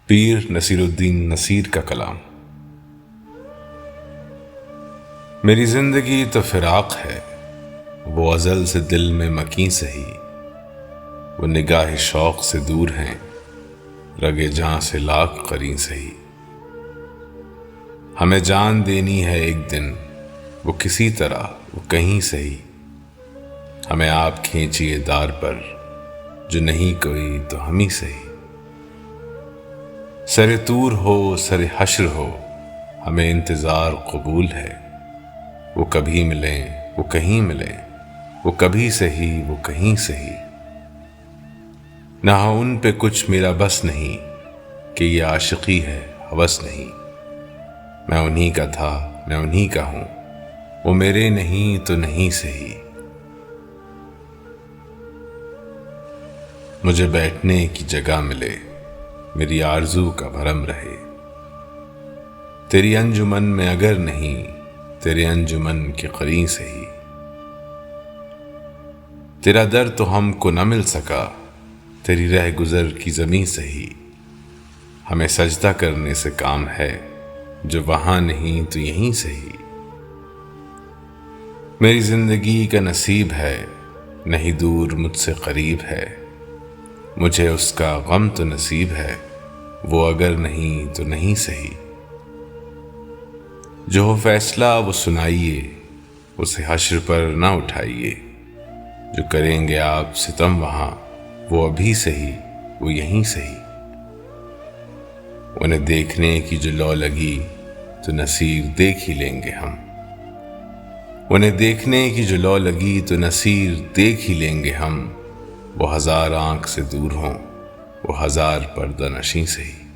پیر نصیر الدین نصیر کا کلام۔ میری زندگی تو فراق ہے، وہ ازل سے دل میں مکیں سہی، وہ نگاہ شوق سے دور ہیں، رگ جاں سے لاکھ قریں سہی۔ ہمیں جان دینی ہے ایک دن، وہ کسی طرح وہ کہیں سہی، ہمیں آپ کھینچیے دار پر، جو نہیں کوئی تو ہم ہی سہی۔ سر طور ہو سر حشر ہو، ہمیں انتظار قبول ہے، وہ کبھی ملیں وہ کہیں ملیں، وہ کبھی سہی وہ کہیں سہی۔ نہ ان پہ کچھ میرا بس نہیں کہ یہ عاشقی ہے ہوس نہیں، میں انہی کا تھا میں انہی کا ہوں، وہ میرے نہیں تو نہیں سہی۔ مجھے بیٹھنے کی جگہ ملے، میری آرزو کا بھرم رہے، تیری انجمن میں اگر نہیں، تیرے انجمن کے قریں سہی۔ تیرا در تو ہم کو نہ مل سکا، تیری رہ گزر کی زمیں سہی، ہمیں سجدہ کرنے سے کام ہے، جو وہاں نہیں تو یہیں سہی۔ میری زندگی کا نصیب ہے، نہیں دور مجھ سے قریب ہے، مجھے اس کا غم تو نصیب ہے، وہ اگر نہیں تو نہیں سہی۔ جو ہو فیصلہ وہ سنائیے، اسے حشر پر نہ اٹھائیے، جو کریں گے آپ ستم وہاں، وہ ابھی سہی وہ یہیں سہی۔ انہیں دیکھنے کی جو لو لگی تو نصیر دیکھ ہی لیں گے ہم، انہیں دیکھنے کی جو لو لگی تو نصیر دیکھ ہی لیں گے ہم، وہ ہزار آنکھ سے دور ہوں، وہ ہزار پردہ نشیں سہی۔